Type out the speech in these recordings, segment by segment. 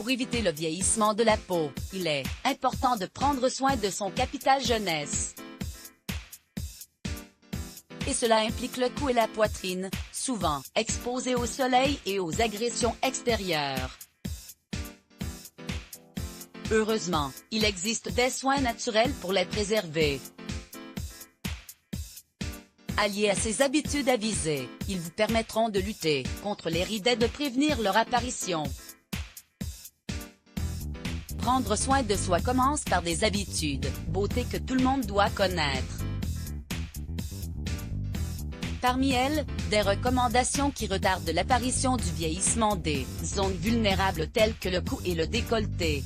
Pour éviter le vieillissement de la peau, il est important de prendre soin de son capital jeunesse. Et cela implique le cou et la poitrine, souvent exposés au soleil et aux agressions extérieures. Heureusement, il existe des soins naturels pour les préserver. Alliés à ces habitudes avisées, ils vous permettront de lutter contre les rides et de prévenir leur apparition. Prendre soin de soi commence par des habitudes, beauté que tout le monde doit connaître. Parmi elles, des recommandations qui retardent l'apparition du vieillissement des zones vulnérables telles que le cou et le décolleté.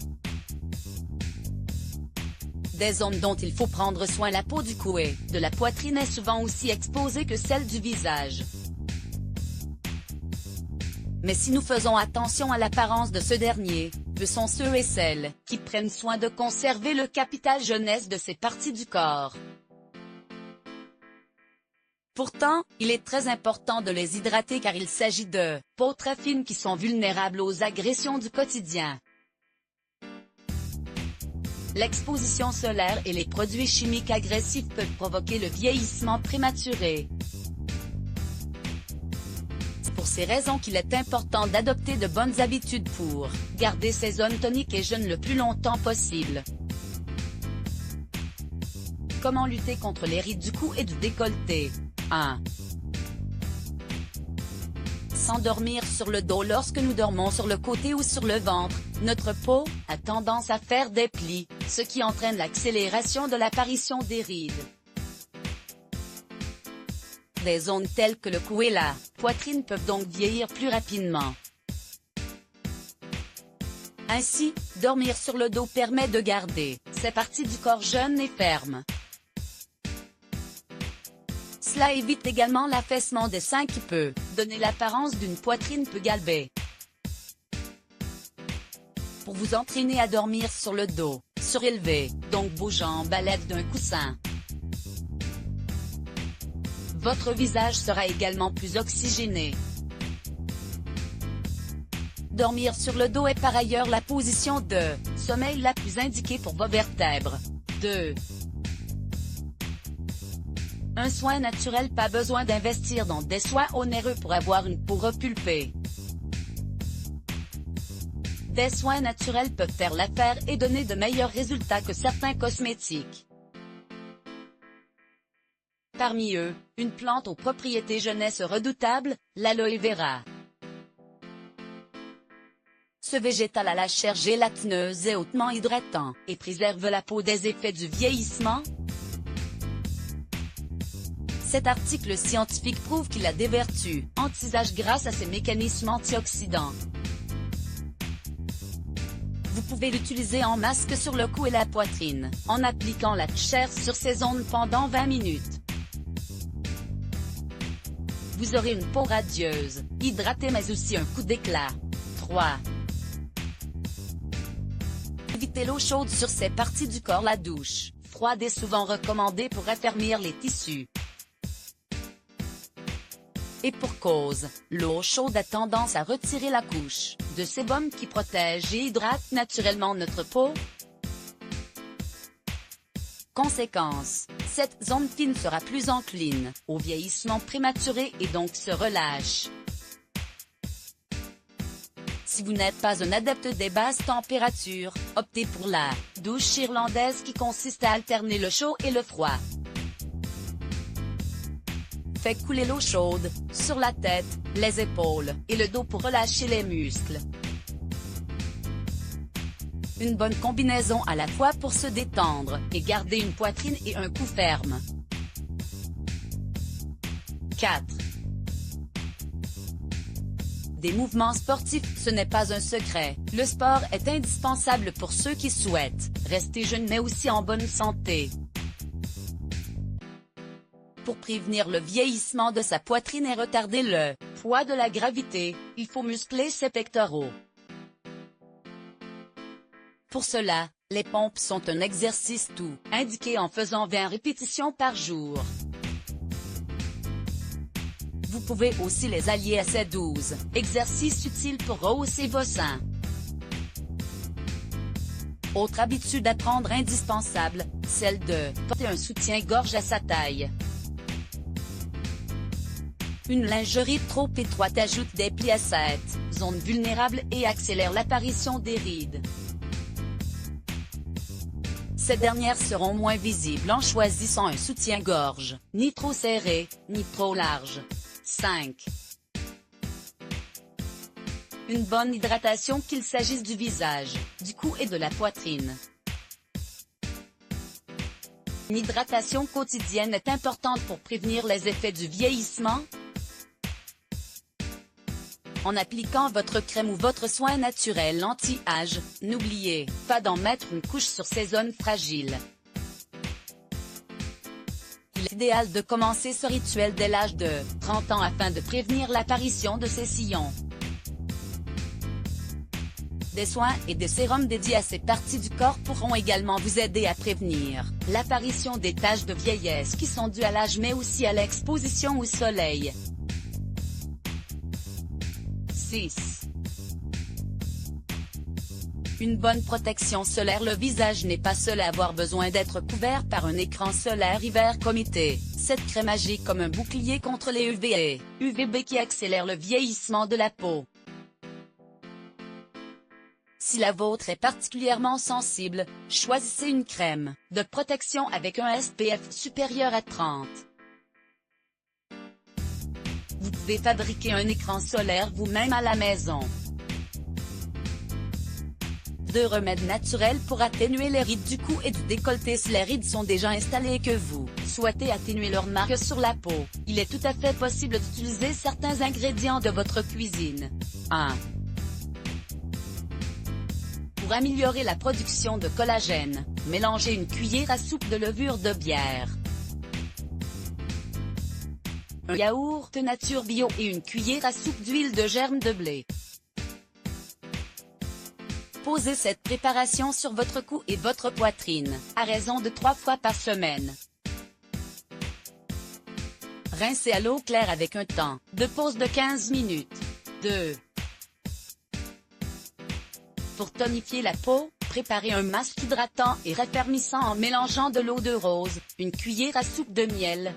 Des zones dont il faut prendre soin. La peau du cou et de la poitrine est souvent aussi exposée que celle du visage. Mais si nous faisons attention à l'apparence de ce dernier, peu sont ceux et celles qui prennent soin de conserver le capital jeunesse de ces parties du corps. Pourtant, il est très important de les hydrater car il s'agit de peaux très fines qui sont vulnérables aux agressions du quotidien. L'exposition solaire et les produits chimiques agressifs peuvent provoquer le vieillissement prématuré. C'est pour ces raisons qu'il est important d'adopter de bonnes habitudes pour garder ces zones toniques et jeunes le plus longtemps possible. Comment lutter contre les rides du cou et du décolleté? 1. S'endormir sur le dos. Lorsque nous dormons sur le côté ou sur le ventre, notre peau a tendance à faire des plis, ce qui entraîne l'accélération de l'apparition des rides. Des zones telles que le cou et la poitrine peuvent donc vieillir plus rapidement. Ainsi, dormir sur le dos permet de garder ces parties du corps jeunes et fermes. Cela évite également l'affaissement des seins qui peut donner l'apparence d'une poitrine peu galbée. Pour vous entraîner à dormir sur le dos, surélevé, donc bougeant à l'aide d'un coussin. Votre visage sera également plus oxygéné. Dormir sur le dos est par ailleurs la position de sommeil la plus indiquée pour vos vertèbres. 2. Un soin naturel. Pas besoin d'investir dans des soins onéreux pour avoir une peau repulpée. Des soins naturels peuvent faire l'affaire et donner de meilleurs résultats que certains cosmétiques. Parmi eux, une plante aux propriétés jeunesse redoutables, l'aloe vera. Ce végétal à la chair gélatineuse est hautement hydratant, et préserve la peau des effets du vieillissement. Cet article scientifique prouve qu'il a des vertus anti-âge grâce à ses mécanismes antioxydants. Vous pouvez l'utiliser en masque sur le cou et la poitrine, en appliquant la chair sur ces zones pendant 20 minutes. Vous aurez une peau radieuse, hydratée mais aussi un coup d'éclat. 3. Évitez l'eau chaude sur ces parties du corps. La douche froide est souvent recommandée pour raffermir les tissus. Et pour cause, l'eau chaude a tendance à retirer la couche de sébum qui protège et hydrate naturellement notre peau. Conséquence, cette zone fine sera plus encline au vieillissement prématuré et donc se relâche. Si vous n'êtes pas un adepte des basses températures, optez pour la douche irlandaise qui consiste à alterner le chaud et le froid. Faites couler l'eau chaude sur la tête, les épaules et le dos pour relâcher les muscles. Une bonne combinaison à la fois pour se détendre et garder une poitrine et un cou ferme. 4. Des mouvements sportifs. Ce n'est pas un secret, le sport est indispensable pour ceux qui souhaitent rester jeunes mais aussi en bonne santé. Pour prévenir le vieillissement de sa poitrine et retarder le poids de la gravité, il faut muscler ses pectoraux. Pour cela, les pompes sont un exercice tout indiqué en faisant 20 répétitions par jour. Vous pouvez aussi les allier à ces 12 exercices utiles pour rehausser vos seins. Autre habitude à prendre indispensable, celle de porter un soutien-gorge à sa taille. Une lingerie trop étroite ajoute des plis à cette zone vulnérable et accélère l'apparition des rides. Ces dernières seront moins visibles en choisissant un soutien-gorge, ni trop serré, ni trop large. 5. Une bonne hydratation qu'il s'agisse du visage, du cou et de la poitrine. Une hydratation quotidienne est importante pour prévenir les effets du vieillissement. En appliquant votre crème ou votre soin naturel anti-âge, n'oubliez pas d'en mettre une couche sur ces zones fragiles. Il est idéal de commencer ce rituel dès l'âge de 30 ans afin de prévenir l'apparition de ces sillons. Des soins et des sérums dédiés à ces parties du corps pourront également vous aider à prévenir l'apparition des taches de vieillesse qui sont dues à l'âge mais aussi à l'exposition au soleil. 6. Une bonne protection solaire. Le visage n'est pas seul à avoir besoin d'être couvert par un écran solaire hiver comme été. Cette crème agit comme un bouclier contre les UV et UVB qui accélèrent le vieillissement de la peau. Si la vôtre est particulièrement sensible, choisissez une crème de protection avec un SPF supérieur à 30. Vous pouvez fabriquer un écran solaire vous-même à la maison. 2 remèdes naturels pour atténuer les rides du cou et du décolleté. Si les rides sont déjà installées et que vous souhaitez atténuer leur marque sur la peau, il est tout à fait possible d'utiliser certains ingrédients de votre cuisine. 1. Pour améliorer la production de collagène, mélangez une cuillère à soupe de levure de bière, un yaourt nature bio et une cuillère à soupe d'huile de germe de blé. Posez cette préparation sur votre cou et votre poitrine, à raison de 3 fois par semaine. Rincez à l'eau claire avec un temps de pause de 15 minutes. 2. Pour tonifier la peau, préparez un masque hydratant et raffermissant en mélangeant de l'eau de rose, une cuillère à soupe de miel,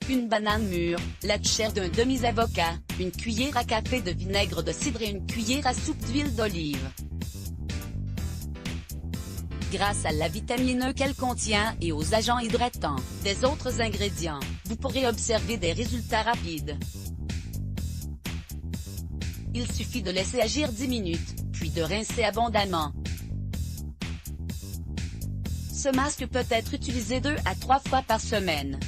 une banane mûre, la chair d'un demi-avocat, une cuillère à café de vinaigre de cidre et une cuillère à soupe d'huile d'olive. Grâce à la vitamine E qu'elle contient et aux agents hydratants des autres ingrédients, vous pourrez observer des résultats rapides. Il suffit de laisser agir 10 minutes, puis de rincer abondamment. Ce masque peut être utilisé 2 à 3 fois par semaine.